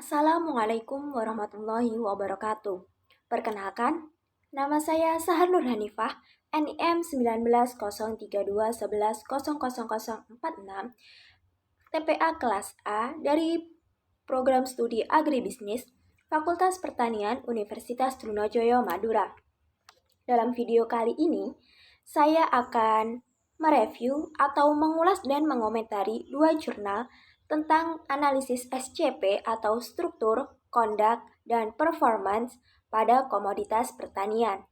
Assalamualaikum warahmatullahi wabarakatuh. Perkenalkan, nama saya Sahar Nur Hanifah, NIM 190321110046, TPA kelas A dari Program Studi Agribisnis, Fakultas Pertanian Universitas Trunojoyo Madura. Dalam video kali ini, saya akan mereview atau mengulas dan mengomentari dua jurnal tentang analisis SCP atau struktur, kondak, dan performance pada komoditas pertanian.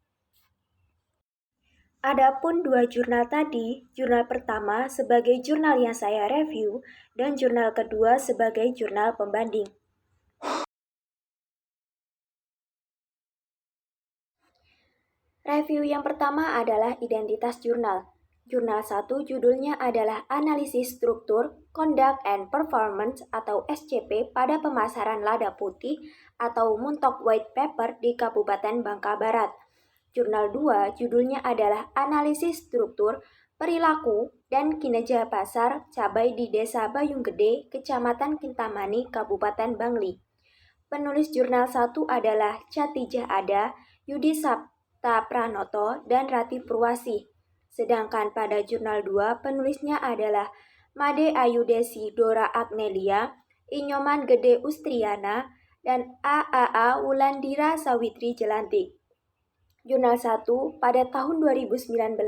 Adapun dua jurnal tadi, jurnal pertama sebagai jurnal yang saya review dan jurnal kedua sebagai jurnal pembanding. Review yang pertama adalah identitas jurnal. Jurnal 1 judulnya adalah Analisis Struktur, Conduct and Performance atau SCP pada pemasaran lada putih atau Muntok White Paper di Kabupaten Bangka Barat. Jurnal 2 judulnya adalah Analisis Struktur, Perilaku, dan Kinerja Pasar Cabai di Desa Bayung Gede, Kecamatan Kintamani, Kabupaten Bangli. Penulis jurnal 1 adalah Catijah Ada, Yudi Sapta Pranoto, dan Rati Purwasih. Sedangkan pada jurnal 2 penulisnya adalah Made Ayudesi Dora Agnelia, Inyoman Gede Ustriana, dan AAA Wulandira Sawitri Jelantik. Jurnal 1 pada tahun 2019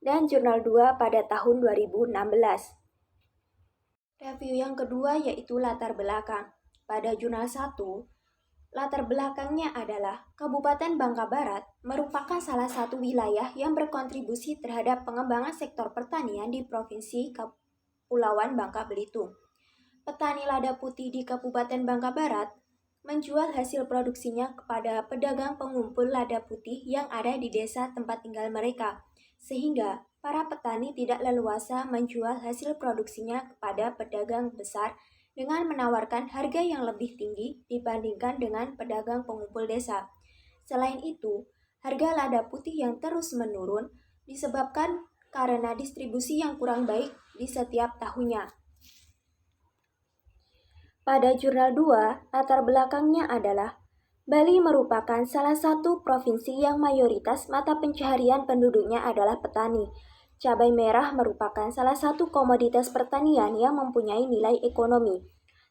dan jurnal 2 pada tahun 2016. Review yang kedua yaitu latar belakang. Pada jurnal 1, latar belakangnya adalah Kabupaten Bangka Barat merupakan salah satu wilayah yang berkontribusi terhadap pengembangan sektor pertanian di Provinsi Kepulauan Bangka Belitung. Petani lada putih di Kabupaten Bangka Barat menjual hasil produksinya kepada pedagang pengumpul lada putih yang ada di desa tempat tinggal mereka, sehingga para petani tidak leluasa menjual hasil produksinya kepada pedagang besar dengan menawarkan harga yang lebih tinggi dibandingkan dengan pedagang pengumpul desa. Selain itu, harga lada putih yang terus menurun disebabkan karena distribusi yang kurang baik di setiap tahunnya. Pada jurnal 2, latar belakangnya adalah Bali merupakan salah satu provinsi yang mayoritas mata pencaharian penduduknya adalah petani. Cabai merah merupakan salah satu komoditas pertanian yang mempunyai nilai ekonomi.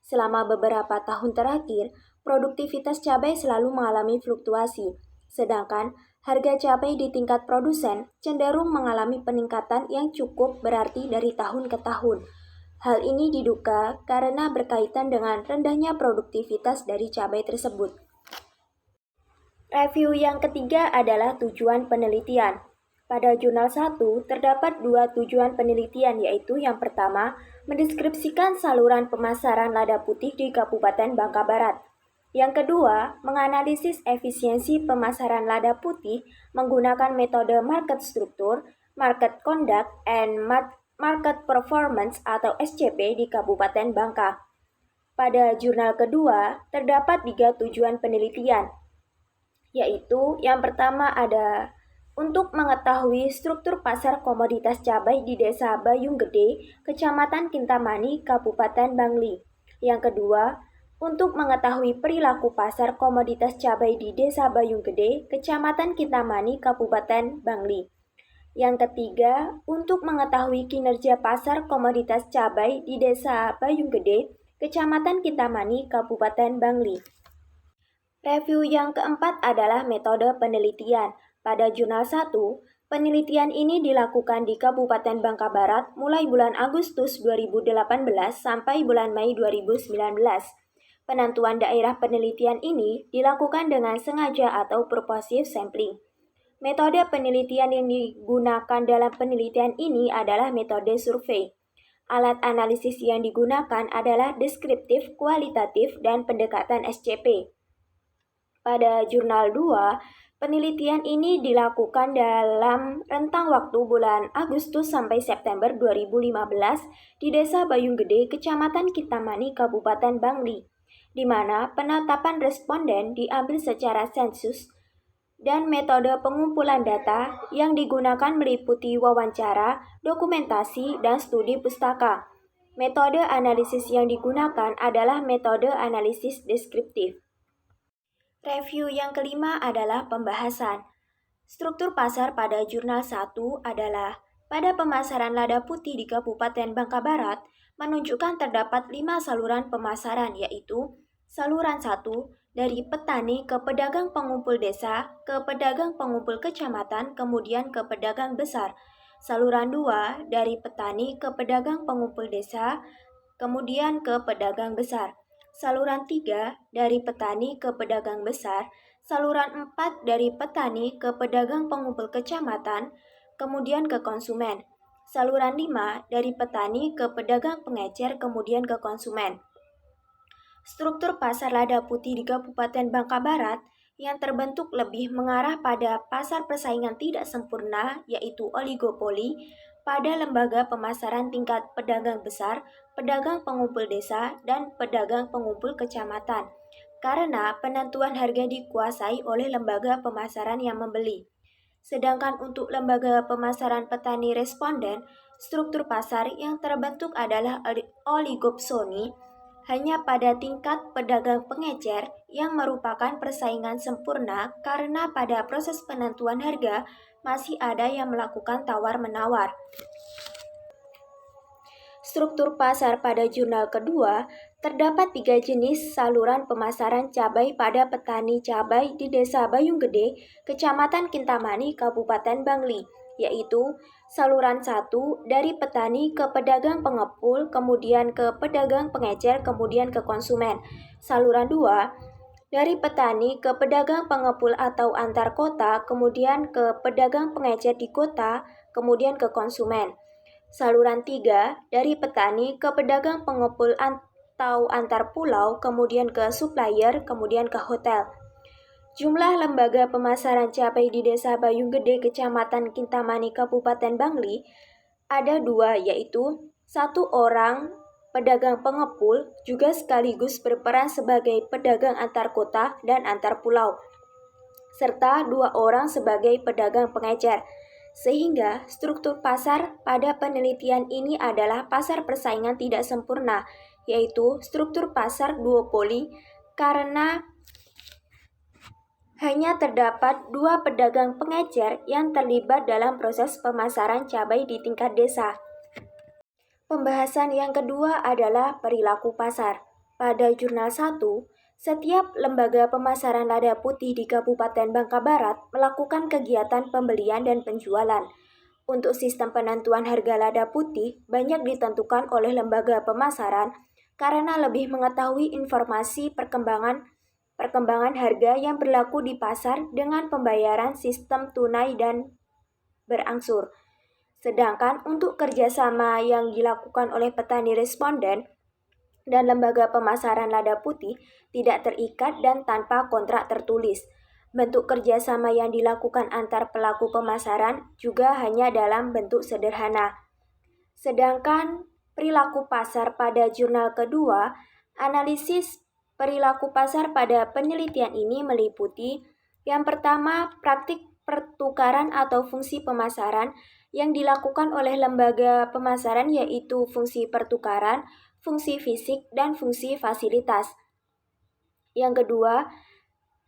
Selama beberapa tahun terakhir, produktivitas cabai selalu mengalami fluktuasi, sedangkan harga cabai di tingkat produsen cenderung mengalami peningkatan yang cukup berarti dari tahun ke tahun. Hal ini diduga karena berkaitan dengan rendahnya produktivitas dari cabai tersebut. Review yang ketiga adalah tujuan penelitian. Pada jurnal 1 terdapat dua tujuan penelitian, yaitu yang pertama, mendeskripsikan saluran pemasaran lada putih di Kabupaten Bangka Barat. Yang kedua, menganalisis efisiensi pemasaran lada putih menggunakan metode market struktur, market conduct, and market performance atau SCP di Kabupaten Bangka. Pada jurnal kedua, terdapat 3 tujuan penelitian, yaitu yang pertama ada untuk mengetahui struktur pasar komoditas cabai di Desa Bayung Gede, Kecamatan Kintamani, Kabupaten Bangli. Yang kedua, untuk mengetahui perilaku pasar komoditas cabai di Desa Bayung Gede, Kecamatan Kintamani, Kabupaten Bangli. Yang ketiga, untuk mengetahui kinerja pasar komoditas cabai di Desa Bayung Gede, Kecamatan Kintamani, Kabupaten Bangli. Review yang keempat adalah metode penelitian. Pada jurnal 1, penelitian ini dilakukan di Kabupaten Bangka Barat mulai bulan Agustus 2018 sampai bulan Mei 2019. Penentuan daerah penelitian ini dilakukan dengan sengaja atau purposive sampling. Metode penelitian yang digunakan dalam penelitian ini adalah metode survei. Alat analisis yang digunakan adalah deskriptif, kualitatif, dan pendekatan SCP. Pada jurnal 2, penelitian ini dilakukan dalam rentang waktu bulan Agustus sampai September 2015 di Desa Bayung Gede, Kecamatan Kintamani, Kabupaten Bangli, di mana penetapan responden diambil secara sensus dan metode pengumpulan data yang digunakan meliputi wawancara, dokumentasi, dan studi pustaka. Metode analisis yang digunakan adalah metode analisis deskriptif. Review yang kelima adalah pembahasan. Struktur pasar pada jurnal 1 adalah pada pemasaran lada putih di Kabupaten Bangka Barat menunjukkan terdapat 5 saluran pemasaran, yaitu saluran 1 dari petani ke pedagang pengumpul desa, ke pedagang pengumpul kecamatan, kemudian ke pedagang besar. Saluran 2 dari petani ke pedagang pengumpul desa, kemudian ke pedagang besar. Saluran 3 dari petani ke pedagang besar, saluran 4 dari petani ke pedagang pengumpul kecamatan, kemudian ke konsumen. Saluran 5 dari petani ke pedagang pengecer, kemudian ke konsumen. Struktur pasar lada putih di Kabupaten Bangka Barat yang terbentuk lebih mengarah pada pasar persaingan tidak sempurna, yaitu oligopoli, pada lembaga pemasaran tingkat pedagang besar, pedagang pengumpul desa, dan pedagang pengumpul kecamatan, karena penentuan harga dikuasai oleh lembaga pemasaran yang membeli. Sedangkan untuk lembaga pemasaran petani responden, struktur pasar yang terbentuk adalah oligopsoni, hanya pada tingkat pedagang pengecer yang merupakan persaingan sempurna karena pada proses penentuan harga masih ada yang melakukan tawar-menawar. Struktur pasar pada jurnal kedua, terdapat 3 jenis saluran pemasaran cabai pada petani cabai di Desa Bayung Gede, Kecamatan Kintamani, Kabupaten Bangli, yaitu saluran 1 dari petani ke pedagang pengepul, kemudian ke pedagang pengecer, kemudian ke konsumen. Saluran 2 dari petani ke pedagang pengepul atau antar kota, kemudian ke pedagang pengecer di kota, kemudian ke konsumen. Saluran 3 dari petani ke pedagang pengepul atau antar pulau, kemudian ke supplier, kemudian ke hotel. Jumlah lembaga pemasaran cabai di Desa Bayung Gede, Kecamatan Kintamani, Kabupaten Bangli, ada 2, yaitu 1 orang pedagang pengepul juga sekaligus berperan sebagai pedagang antar kota dan antar pulau, serta 2 orang sebagai pedagang pengecer. Sehingga struktur pasar pada penelitian ini adalah pasar persaingan tidak sempurna, yaitu struktur pasar duopoli karena hanya terdapat 2 pedagang pengecer yang terlibat dalam proses pemasaran cabai di tingkat desa. Pembahasan yang kedua adalah perilaku pasar. Pada jurnal 1, setiap lembaga pemasaran lada putih di Kabupaten Bangka Barat melakukan kegiatan pembelian dan penjualan. Untuk sistem penentuan harga lada putih banyak ditentukan oleh lembaga pemasaran karena lebih mengetahui informasi perkembangan harga yang berlaku di pasar dengan pembayaran sistem tunai dan berangsur. Sedangkan untuk kerjasama yang dilakukan oleh petani responden dan lembaga pemasaran lada putih tidak terikat dan tanpa kontrak tertulis. Bentuk kerjasama yang dilakukan antar pelaku pemasaran juga hanya dalam bentuk sederhana. Sedangkan perilaku pasar pada jurnal kedua, analisis perilaku pasar pada penelitian ini meliputi yang pertama, praktik pertukaran atau fungsi pemasaran yang dilakukan oleh lembaga pemasaran, yaitu fungsi pertukaran, fungsi fisik, dan fungsi fasilitas. Yang kedua,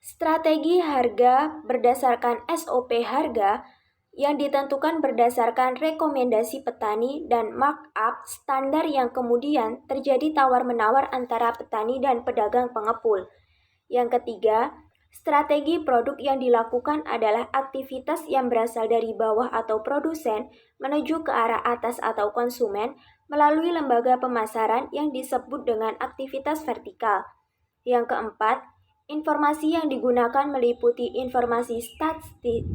strategi harga berdasarkan SOP harga yang ditentukan berdasarkan rekomendasi petani dan markup standar yang kemudian terjadi tawar-menawar antara petani dan pedagang pengepul. Yang ketiga, strategi produk yang dilakukan adalah aktivitas yang berasal dari bawah atau produsen menuju ke arah atas atau konsumen melalui lembaga pemasaran yang disebut dengan aktivitas vertikal. Yang keempat, informasi yang digunakan meliputi informasi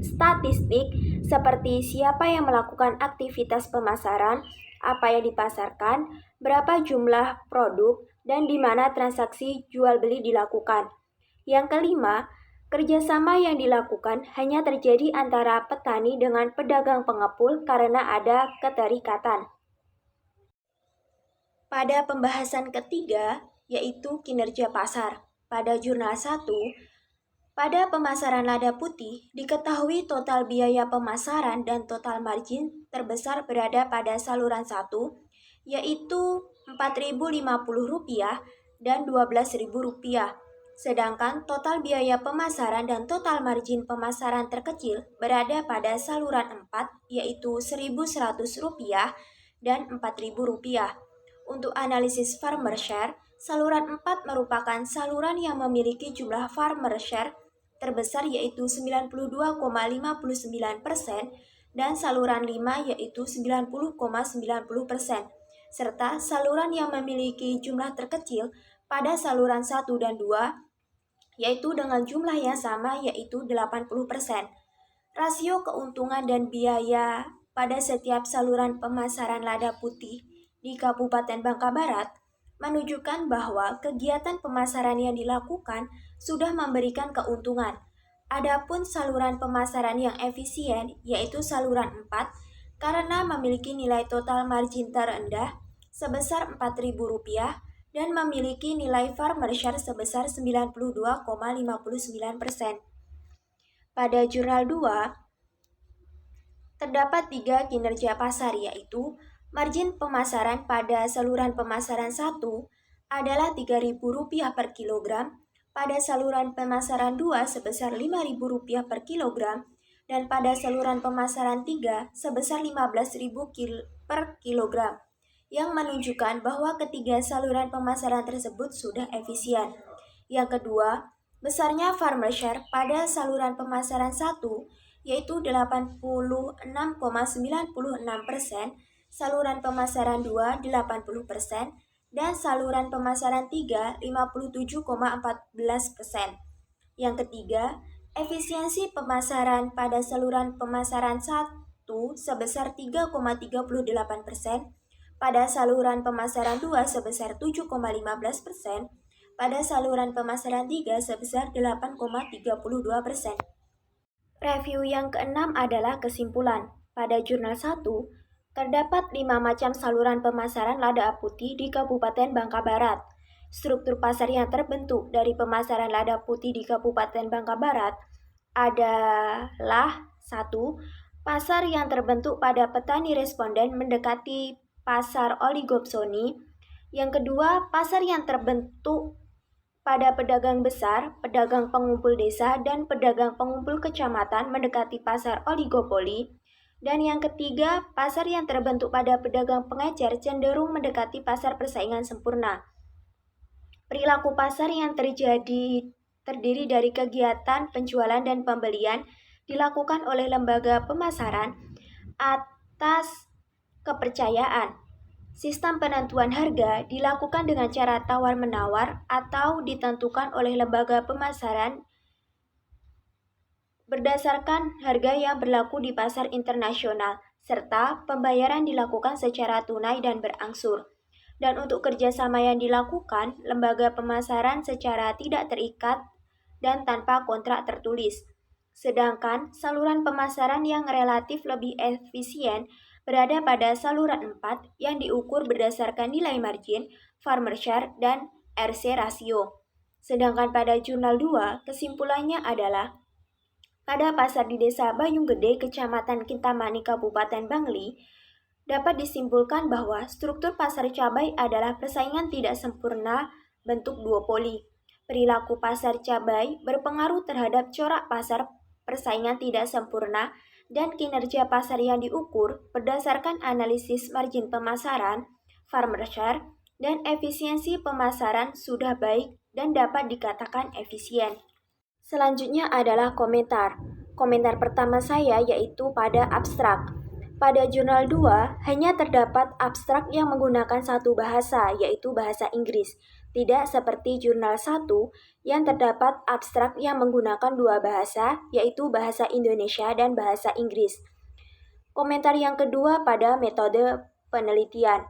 statistik seperti siapa yang melakukan aktivitas pemasaran, apa yang dipasarkan, berapa jumlah produk, dan di mana transaksi jual beli dilakukan. Yang kelima, kerjasama yang dilakukan hanya terjadi antara petani dengan pedagang pengepul karena ada keterikatan. Pada pembahasan ketiga, yaitu kinerja pasar. Pada jurnal 1, pada pemasaran lada putih, diketahui total biaya pemasaran dan total margin terbesar berada pada saluran 1, yaitu Rp4.050 dan Rp12.000. Sedangkan total biaya pemasaran dan total margin pemasaran terkecil berada pada saluran 4, yaitu Rp1.100 dan Rp4.000. Untuk analisis farmer share, saluran 4 merupakan saluran yang memiliki jumlah farmer share terbesar yaitu 92,59% dan saluran 5 yaitu 90,90%, serta saluran yang memiliki jumlah terkecil pada saluran 1 dan 2 yaitu dengan jumlah yang sama yaitu 80%. Rasio keuntungan dan biaya pada setiap saluran pemasaran lada putih di Kabupaten Bangka Barat menunjukkan bahwa kegiatan pemasaran yang dilakukan sudah memberikan keuntungan. Adapun saluran pemasaran yang efisien yaitu saluran 4 karena memiliki nilai total margin terendah sebesar Rp4.000 dan memiliki nilai farmer share sebesar 92,59%. Pada jurnal 2, terdapat 3 kinerja pasar yaitu margin pemasaran pada saluran pemasaran 1 adalah Rp3.000 per kilogram, pada saluran pemasaran 2 sebesar Rp5.000 per kilogram, dan pada saluran pemasaran 3 sebesar Rp15.000 per kilogram, yang menunjukkan bahwa ketiga saluran pemasaran tersebut sudah efisien. Yang kedua, besarnya farmer share pada saluran pemasaran 1 yaitu 86,96%, saluran pemasaran 2 80%, dan saluran pemasaran 3 57,14%. Yang ketiga, efisiensi pemasaran pada saluran pemasaran 1 sebesar 3,38%, pada saluran pemasaran 2 sebesar 7,15%, pada saluran pemasaran 3 sebesar 8,32%. Review yang keenam adalah kesimpulan. Pada jurnal 1, terdapat 5 macam saluran pemasaran lada putih di Kabupaten Bangka Barat. Struktur pasar yang terbentuk dari pemasaran lada putih di Kabupaten Bangka Barat adalah 1. Pasar yang terbentuk pada petani responden mendekati pasar oligopsoni. Yang kedua, pasar yang terbentuk pada pedagang besar, pedagang pengumpul desa, dan pedagang pengumpul kecamatan mendekati pasar oligopoli. Dan yang ketiga, pasar yang terbentuk pada pedagang pengecer cenderung mendekati pasar persaingan sempurna. Perilaku pasar yang terdiri dari kegiatan penjualan dan pembelian dilakukan oleh lembaga pemasaran atas kepercayaan. Sistem penentuan harga dilakukan dengan cara tawar-menawar atau ditentukan oleh lembaga pemasaran berdasarkan harga yang berlaku di pasar internasional, serta pembayaran dilakukan secara tunai dan berangsur. Dan untuk kerjasama yang dilakukan, lembaga pemasaran secara tidak terikat dan tanpa kontrak tertulis. Sedangkan saluran pemasaran yang relatif lebih efisien berada pada saluran 4 yang diukur berdasarkan nilai margin, farmer share, dan RC rasio. Sedangkan pada jurnal 2, kesimpulannya adalah pada pasar di Desa Bayung Gede, Kecamatan Kintamani, Kabupaten Bangli, dapat disimpulkan bahwa struktur pasar cabai adalah persaingan tidak sempurna bentuk duopoli. Perilaku pasar cabai berpengaruh terhadap corak pasar persaingan tidak sempurna dan kinerja pasar yang diukur berdasarkan analisis margin pemasaran, farmer share, dan efisiensi pemasaran sudah baik dan dapat dikatakan efisien. Selanjutnya adalah komentar. Komentar pertama saya yaitu pada abstrak. Pada jurnal 2, hanya terdapat abstrak yang menggunakan satu bahasa, yaitu bahasa Inggris. Tidak seperti jurnal 1 yang terdapat abstrak yang menggunakan dua bahasa, yaitu bahasa Indonesia dan bahasa Inggris. Komentar yang kedua pada metode penelitian.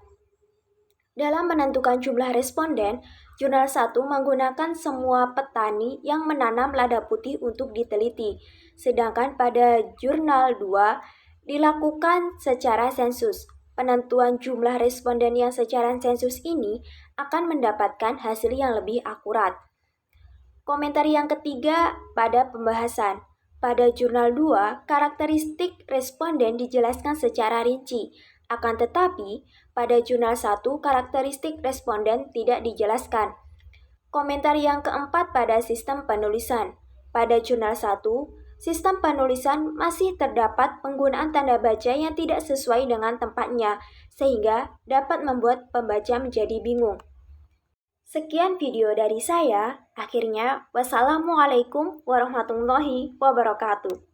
Dalam menentukan jumlah responden, jurnal 1 menggunakan semua petani yang menanam lada putih untuk diteliti. Sedangkan pada jurnal 2 dilakukan secara sensus. Penentuan jumlah responden yang secara sensus ini akan mendapatkan hasil yang lebih akurat. Komentar yang ketiga pada pembahasan. Pada jurnal 2, karakteristik responden dijelaskan secara rinci. Akan tetapi, Pada jurnal 1, karakteristik responden tidak dijelaskan. Komentar yang keempat pada sistem penulisan. Pada jurnal 1, sistem penulisan masih terdapat penggunaan tanda baca yang tidak sesuai dengan tempatnya, sehingga dapat membuat pembaca menjadi bingung. Sekian video dari saya. Akhirnya, wassalamualaikum warahmatullahi wabarakatuh.